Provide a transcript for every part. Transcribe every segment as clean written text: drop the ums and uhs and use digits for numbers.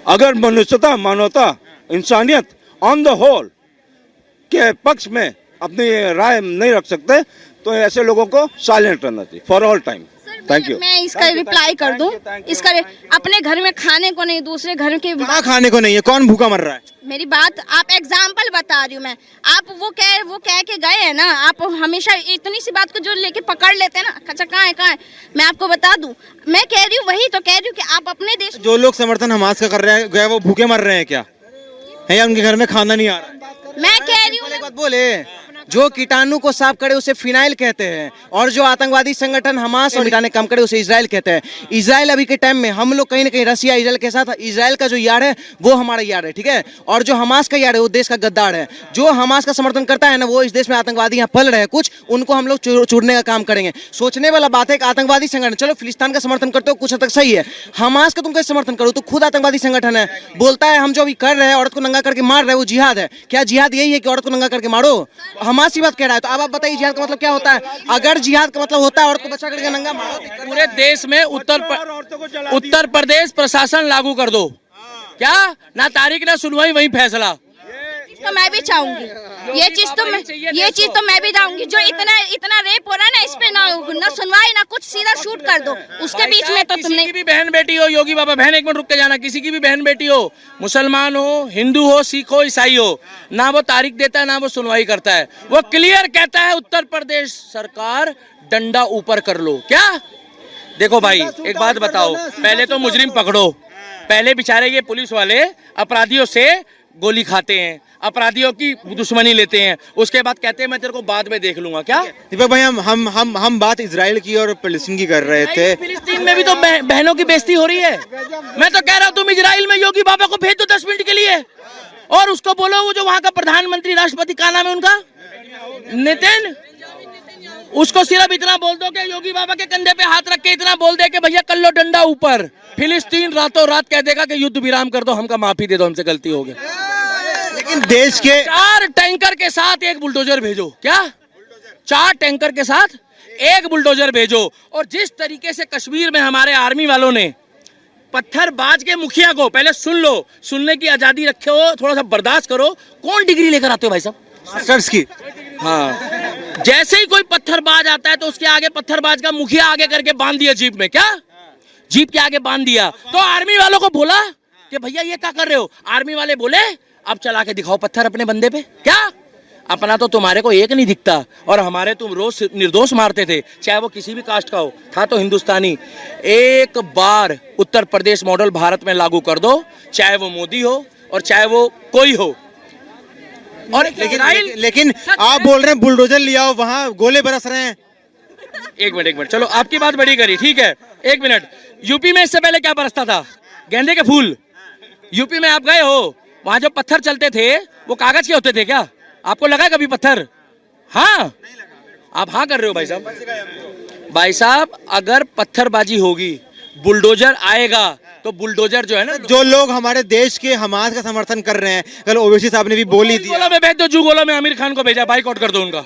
अगर मनुष्यता, मानवता, इंसानियत ऑन द होल के पक्ष में अपनी राय नहीं रख सकते तो ऐसे लोगों को साइलेंट रहना चाहिए for all time. Thank you. मैं इसका रिप्लाई कर दूं, इसका अपने घर में खाने को नहीं, दूसरे घर के कहाँ खाने को नहीं है? कौन भूखा मर रहा है? मेरी बात, आप एग्जाम्पल बता रही हूँ मैं। आप वो कह के गए हैं ना, आप हमेशा इतनी सी बात को जो लेके पकड़ लेते हैं ना, अच्छा कहाँ है। मैं आपको बता दूं, मैं कह रही हूँ वही तो कह रही हूँ कि आप अपने देश जो लोग समर्थन हमास का कर रहे हैं वो भूखे मर रहे हैं क्या? है या उनके घर में खाना नहीं आ रहा है? मैं कह रही हूँ, एक बात बोले, जो कीटाणु को साफ करे उसे फिनाइल कहते हैं, और जो आतंकवादी संगठन हमास और मिटाने काम करे उसे इजराइल कहते हैं। इजराइल अभी के टाइम में हम लोग कहीं ना कहीं रसिया इजराइल के साथ, इजराइल का जो यार है वो हमारा यार है, ठीक है, और जो हमास का यार है वो देश का गद्दार है। जो हमास का समर्थन करता है ना, वो इस देश में आतंकवादी यहाँ पल रहे हैं कुछ, उनको हम लोग चूरने का काम करेंगे। सोचने वाला बात है कि आतंकवादी संगठन, चलो फिलिस्तीन का समर्थन करते हो कुछ हद तक सही है, हमास का तुम कैसे समर्थन करो? तो खुद आतंकवादी संगठन है, बोलता है हम जो अभी कर रहे हैं औरत को नंगा करके मार रहे हैं वो जिहाद है। क्या जिहाद यही है कि औरत को नंगा करके मारो? हमास की बात कह रहा है, तो अब आप बताइए जिहाद का मतलब क्या होता है? अगर जिहाद का मतलब होता है औरत को बचा करके नंगा मारो, पूरे देश में उत्तर प्रदेश प्रशासन लागू कर दो। क्या ना तारीख ना सुनवाई वही फैसला। तो मैं भी चाहूंगी ये चीज तो मैं भी चाहूंगी। जो इतना रेप हो रहा है ना, इस पे ना सुनवाई ना कुछ, सीधा शूट कर दो। उसके बीच में तो तुमने, किसी की भी बहन बेटी हो, योगी बाबा, बहन एक मिनट रुक के जाना, किसी की भी बहन बेटी हो, मुसलमान हो, हिंदू हो, सिख हो, ईसाई हो, ना वो तारीख देता है ना वो सुनवाई करता है। वो क्लियर कहता है उत्तर प्रदेश सरकार डंडा ऊपर कर लो। क्या देखो भाई, एक बात बताओ, पहले तो मुजरिम पकड़ो, पहले बेचारे ये पुलिस वाले अपराधियों से गोली खाते हैं, अपराधियों की दुश्मनी लेते हैं, उसके बाद कहते हैं मैं तेरे को बाद में देख लूंगा। क्या दीपक भाई, हम बात इजराइल की और फिलिस्तीन की कर रहे थे। फिलिस्तीन में भी तो बहनों की बेइज्जती हो रही है। मैं तो कह रहा हूँ तुम इजराइल में योगी बाबा को भेज दो 10 मिनट के लिए, और उसको बोलो वो जो वहाँ का प्रधानमंत्री, राष्ट्रपति, का नाम है उनका, नितिन, उसको सिर्फ इतना बोल दो कि योगी बाबा के कंधे पे हाथ रख के इतना बोल दे कि भैया कर लो डंडा ऊपर। फिलिस्तीन रातों रात कह देगा कि युद्ध विराम कर दो, हमका माफी दे दो, हमसे गलती हो गई। लेकिन देश के 4 टैंकर के साथ एक बुलडोजर भेजो। क्या 4 टैंकर के साथ एक बुलडोजर भेजो? और जिस तरीके से कश्मीर में हमारे आर्मी वालों ने पत्थरबाज के मुखिया को, पहले सुन लो, सुनने की आजादी रखे हो, थोड़ा सा बर्दाश्त करो। कौन डिग्री लेकर आते हो भाई साहब? मास्टर्स की। हाँ, जैसे ही कोई पत्थरबाज आता है तो उसके आगे पत्थरबाज का मुखिया आगे करके बांध दिया जीप में। क्या जीप के आगे बांध दिया? तो आर्मी वालों को बोला कि भैया ये क्या कर रहे हो? आर्मी वाले बोले अब चला के दिखाओ पत्थर अपने बंदे पे। क्या अपना तो तुम्हारे को एक नहीं दिखता, और हमारे तुम रोज निर्दोष मारते थे, चाहे वो किसी भी कास्ट का हो, था तो हिंदुस्तानी। एक बार उत्तर प्रदेश मॉडल भारत में लागू कर दो, चाहे वो मोदी हो और चाहे वो कोई हो। और लेकिन आप बोल रहे हैं बुलडोजर लिया हो, वहाँ गोले बरस रहे हैं। एक मिनट, चलो आपकी बात बड़ी करी, ठीक है, एक मिनट। यूपी में इससे पहले क्या बरसता था? गेंदे के फूल। यूपी में आप गए हो, वहां जो पत्थर चलते थे वो कागज के होते थे क्या? आपको लगा कभी पत्थर? हाँ, आप हाँ कर रहे हो भाई साहब। भाई साहब, अगर पत्थरबाजी होगी, बुलडोजर आएगा, तो बुलडोजर जो है ना, जो लोग हमारे देश के हमास का समर्थन कर रहे हैं, कल ओवैसी साहब ने भी बोली थी, में भेज दो, जुगोला में आमिर खान को भेजा, बाइकआउट कर दो उनका।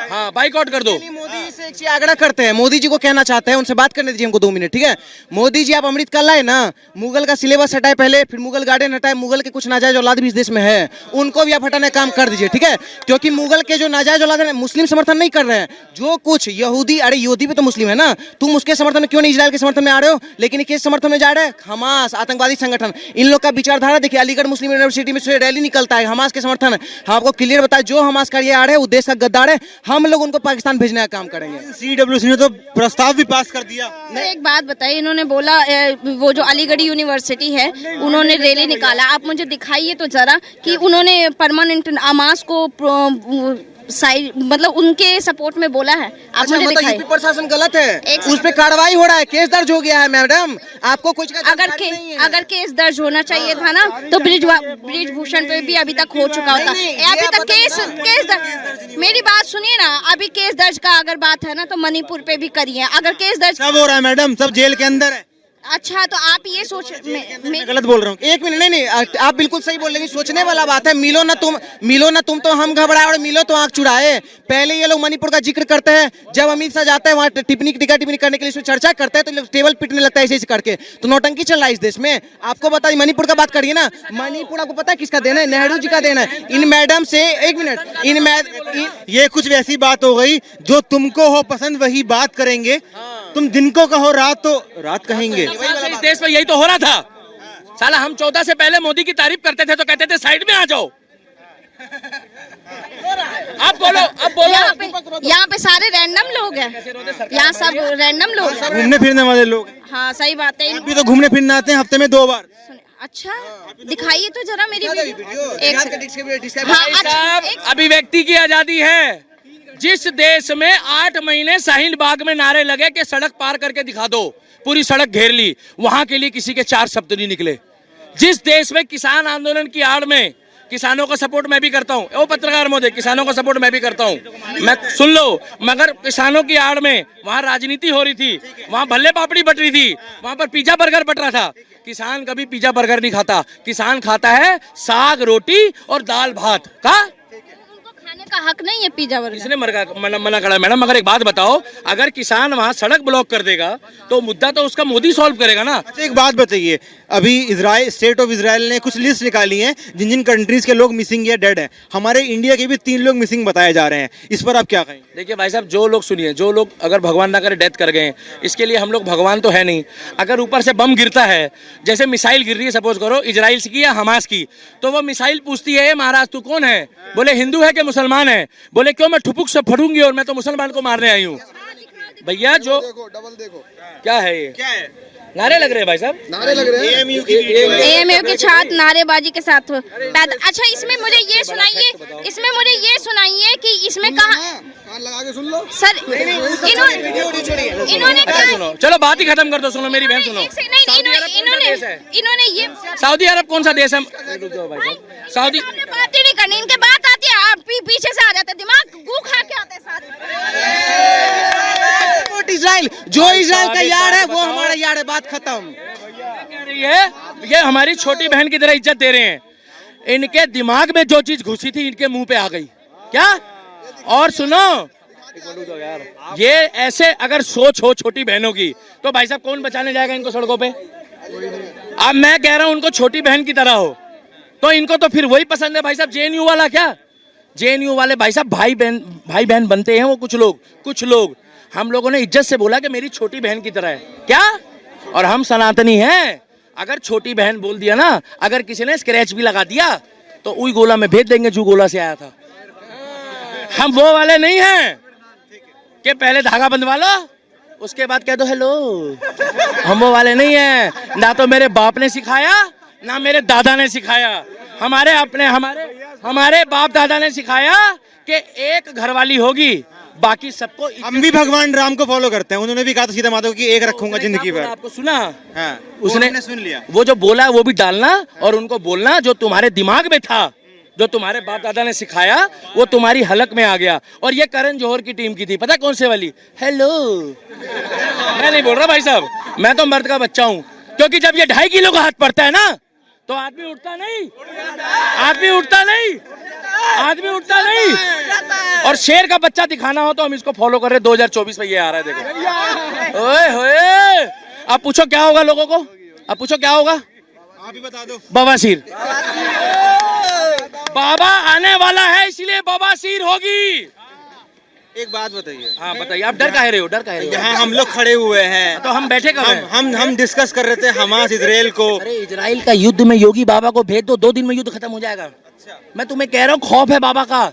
हाँ, बाइकआउट कर दो। मोदी से एक चीज आग्रह करते हैं, मोदी जी को कहना चाहते हैं, उनसे बात करने दीजिए हमको 2 मिनट, ठीक है? मोदी जी, आप अमृत काल लाए ना, मुगल का सिलेबस हटाए पहले, फिर मुगल गार्डन हटाए, मुगल के कुछ नाजायज औलाद भी इस देश में है, उनको भी आप हटाने का काम कर दीजिए, ठीक है? क्योंकि मुगल के जो नाजायज औलाद है, मुस्लिम समर्थन नहीं कर रहे हैं, जो कुछ यहूदी, अरे यहूदी भी तो मुस्लिम है ना, तुम उसके समर्थन में क्यों नहीं इजराइल के समर्थन में आ रहे हो? लेकिन किस समर्थन में जा रहे हैं? हमास, आतंकवादी संगठन। इन लोग का विचारधारा देखिए, अलीगढ़ मुस्लिम यूनिवर्सिटी में से रैली निकलता है, हमास के समर्थन है। हम आपको क्लियर बताया, जो हमास का ये आ रहे हैं वो देश का गद्दार है, हम लोग उनको पाकिस्तान भेजने का काम करेंगे। CWC ने तो प्रस्ताव भी पास कर दिया। एक बात बताइए, इन्होंने बोला वो जो अलीगढ़ यूनिवर्सिटी है उन्होंने रैली निकाला, आप मुझे दिखाइए तो जरा कि उन्होंने परमानेंट हमास को साइड, मतलब उनके सपोर्ट में बोला है। आप अच्छा, मुझे दिखाइए। यूपी प्रशासन गलत है, उस पे कार्रवाई हो रहा है, केस दर्ज हो गया है मैडम, आपको कुछ का अगर केस दर्ज होना चाहिए था ना, तो ब्रिजभूषण पे भी अभी तक हो चुका होता। अभी तक केस मेरी बात सुनिए ना, अभी केस दर्ज का अगर बात है ना, तो मणिपुर पे भी करिए। अगर केस दर्ज सब हो रहा है मैडम, सब जेल के अंदर है। अच्छा तो आप ये सोच मैं गलत बोल रहा हूँ? एक मिनट, नहीं आप बिल्कुल सही बोल रहे हैं, सोचने वाला बात है। मिलो ना तुम तो हम घबराए और मिलो तो आंख चुराए। पहले ये लोग मणिपुर का जिक्र करते हैं, जब अमित शाह जाता है वहाँ टिप्पणी करने के लिए, इसमें चर्चा करते हैं तो लोग टेबल पिटने लगता है ऐसे करके। तो नौटंकी चल रहा है इस देश में। आपको बता, मणिपुर का बात करिए ना, मणिपुर आपको पता है किसका देना है? नेहरू जी का देना है। इन मैडम से एक मिनट, ये कुछ वैसी बात हो गई जो तुमको हो पसंद वही बात करेंगे। तुम दिन को कहो रात तो रात कहेंगे। इस देश में यही तो हो रहा था साला। हम 14 से पहले मोदी की तारीफ करते थे तो कहते थे साइड में आ जाओ। अब बोलो यहाँ पे सारे रैंडम लोग हैं, यहाँ सब रैंडम लोग हैं। घूमने फिरने वाले लोग हाँ सही बात है। भी तो घूमने फिरने आते हैं हफ्ते में 2 बार। अच्छा दिखाइए तो जरा मेरी वीडियो। एक सेकंड। हाँ, भाई अच्छा, साहब, एक- अभिव्यक्ति की आजादी है। जिस देश में 8 महीने शाहीन बाग में नारे लगे कि सड़क पार करके दिखा दो, पूरी सड़क घेर ली, वहां के लिए किसी के 4 शब्द नहीं निकले। जिस देश में किसान आंदोलन की आड़ में, किसानों का सपोर्ट मैं भी करता हूँ, ओ पत्रकार महोदय, किसानों का सपोर्ट मैं भी करता हूँ, मैं सुन लो, मगर किसानों की आड़ में वहां राजनीति हो रही थी, वहां भल्ले पापड़ी बट रही थी, वहां पर पिज्जा बर्गर बट रहा था। किसान कभी पिज्जा बर्गर नहीं खाता, किसान खाता है साग रोटी और दाल भात का। उनको खाने का हक नहीं है पिज्जा बर्गर। इसने मना करा मैडम। मगर एक बात बताओ, अगर किसान वहां सड़क ब्लॉक कर देगा तो मुद्दा तो उसका मोदी सॉल्व करेगा ना। अच्छा एक बात बताइए, अभी इजराइल, स्टेट ऑफ इजराइल ने कुछ लिस्ट निकाली है जिन जिन कंट्रीज के लोग मिसिंग या डेड हैं। हमारे इंडिया के भी 3 लोग मिसिंग बताए जा रहे हैं। इस पर आप क्या कहेंगे? देखिए भाई साहब, जो लोग सुनिए, जो लोग अगर भगवान ना करे डेथ कर गए, इसके लिए हम लोग भगवान तो है नहीं। अगर ऊपर से बम गिरता है, जैसे मिसाइल गिर रही है सपोज करो इजराइल की या हमास की, तो वो मिसाइल पूछती है महाराज तू कौन है? बोले हिंदू है कि मुसलमान है? बोले क्यों, मैं ठुपुक से फटूंगी और मैं तो मुसलमान को मारने आई हूँ। भैया जो डबल देखो क्या है ये, क्या है? नारे लग रहे हैं भाई साहब, नारे लग रहे हैं। एएमयू के छात्र नारेबाजी के साथ अच्छा इसमें मुझे ये सुनाइए कि इसमें कहा कान लगा के सुन लो। सर इन्होंने क्या सुनो, चलो बात ही खत्म कर दो। सुनो मेरी बहन, सुनो, इन्होंने ये सऊदी अरब कौन सा देश है? सऊदी बात ही नहीं करनी, इनके बात आती है आप पीछे से आ जाते, दिमाग गू खा के आते इजराइल, जो इजराइल का यार है वो हमारा यार है, बात खत्म। कह रही है ये हमारी छोटी बहन की तरह इज्जत दे रहे हैं। इनके दिमाग में जो चीज घुसी थी इनके मुंह पे आ गई क्या? और सुनो, ये ऐसे अगर सोच हो छोटी बहनों की तो भाई साहब कौन बचाने जाएगा इनको सड़कों पे? अब मैं कह रहा हूं उनको छोटी बहन की तरह हो, तो इनको तो फिर वही पसंद है भाई साहब, जेएनयू वाला। क्या जेएनयू वाले भाई साहब भाई बहन बनते हैं वो कुछ लोग। हम लोगों ने इज्जत से बोला कि मेरी छोटी बहन की तरह है क्या, और हम सनातनी हैं। अगर छोटी बहन बोल दिया ना, अगर किसी ने स्क्रैच भी लगा दिया तो उई गोला में भेज देंगे जो गोला से आया था। हम वो वाले नहीं हैं कि पहले धागा बंधवा लो उसके बाद कह दो हेलो। हम वो वाले नहीं हैं, ना तो मेरे बाप ने सिखाया ना मेरे दादा ने सिखाया। हमारे बाप दादा ने सिखाया कि एक घरवाली होगी, बाकी सबको। हम भी भगवान राम को फॉलो करते हैं। उन्होंने भी कहा था सीता माता को कि एक रखूंगा जिंदगी भर। आपको सुना? हाँ, उसने सुन लिया। वो जो बोला वो भी डालना, और उनको बोलना जो तुम्हारे दिमाग में था, जो तुम्हारे बाप दादा ने सिखाया वो तुम्हारी हलक में आ गया। और ये करण जौहर की टीम की थी, पता कौन से वाली? हेलो। मैं नहीं बोल रहा भाई साहब, मैं तो मर्द का बच्चा हूँ, क्योंकि जब ये 2.5 किलो का हाथ पड़ता है ना तो आदमी उठता नहीं। और शेर का बच्चा दिखाना हो तो हम इसको फॉलो कर रहे हैं। 2024 में ये आ रहा है, देखो। ओए होए, अब पूछो क्या होगा लोगों को? अब पूछो क्या होगा? आप ही बता दो। बवासीर। बाबा आने वाला है इसलिए बवासीर होगी। एक बात बताइए। हाँ बताइए, आप डर काहे रहे हो? यहाँ हम लोग खड़े हुए हैं तो हम बैठे कब हैं? हम डिस्कस कर रहे थे हमास इजराइल को। अरे इजराइल का युद्ध में योगी बाबा को भेज दो, 2 दिन में युद्ध खत्म हो जाएगा। मैं तुम्हें कह रहा हूँ, खौफ है बाबा का।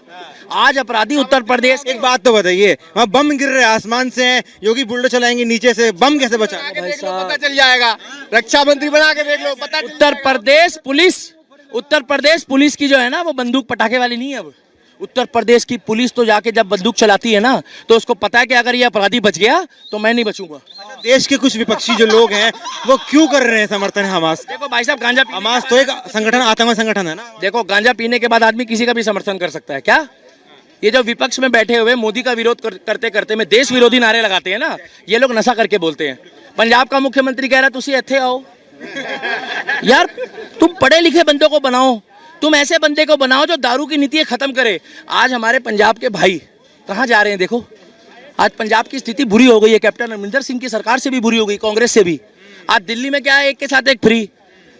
आज अपराधी उत्तर प्रदेश। एक बात तो बताइए, वहाँ बम गिर रहे आसमान से हैं, योगी बुलडोजर चलाएंगे नीचे से, बम कैसे बचा? पता चल जाएगा, रक्षा मंत्री बना के देख लो, पता। उत्तर प्रदेश पुलिस की जो है ना, वो बंदूक पटाखे वाली नहीं है। अब उत्तर प्रदेश की पुलिस तो जाके जब बंदूक चलाती है ना, तो उसको पता है कि अगर ये अपराधी बच गया तो मैं नहीं बचूंगा। देश के कुछ विपक्षी जो लोग हैं वो क्यों कर रहे हैं समर्थन हमास? देखो भाई साहब, गांजा हमास तो एक संगठन, आतंकवादी संगठन है ना। देखो, गांजा पीने के बाद आदमी किसी का भी समर्थन कर सकता है क्या? ये जो विपक्ष में बैठे हुए मोदी का विरोध करते करते में देश विरोधी नारे लगाते हैं ना, ये लोग नशा करके बोलते हैं। पंजाब का मुख्यमंत्री कह रहा है तुसी इत्थे आओ। यार तुम पढ़े लिखे बंदों को बनाओ, तुम ऐसे बंदे को बनाओ जो दारू की नीति खत्म करे। आज हमारे पंजाब के भाई कहाँ जा रहे हैं देखो, आज पंजाब की स्थिति बुरी हो गई है। कैप्टन अमरिंदर सिंह की सरकार से भी बुरी हो गई, कांग्रेस से भी। आज दिल्ली में क्या है, एक के साथ एक फ्री।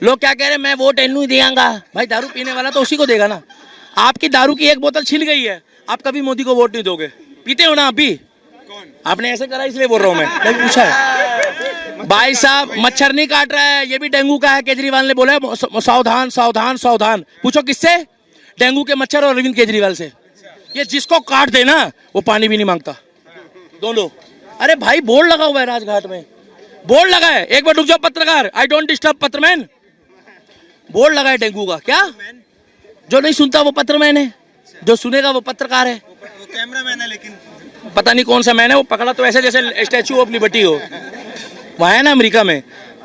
लोग क्या कह रहे हैं, मैं वोट इन्नू ही देंगा। भाई दारू पीने वाला तो उसी को देगा ना। आपकी दारू की एक बोतल छिल गई है, आप कभी मोदी को वोट नहीं दोगे। पीते हो ना आप भी? आपने ऐसे करा इसलिए बोल रहा हूं मैं पूछा है। भाई साहब मच्छर नहीं काट रहा है, ये भी डेंगू का है। केजरीवाल ने बोला है सावधान सावधान सावधान। पूछो किससे? डेंगू के मच्छर और अरविंद केजरीवाल से। ये जिसको काट देना वो पानी भी नहीं मांगता, दोनों। अरे भाई बोर्ड लगा हुआ है राजघाट में, बोर्ड लगा है। एक बार रुक जाओ पत्रकार, आई डोंट डिस्टर्ब पत्रमैन। बोर्ड लगा है डेंगू का। क्या? जो नहीं सुनता वो पत्रमैन है, जो सुनेगा वो पत्रकार है। वो कैमरामैन है, लेकिन पता नहीं कौन सा मैन है, वो पकड़ा तो ऐसे जैसे स्टैचू ऑफ लिबर्टी हो। वहाँ है ना अमेरिका में,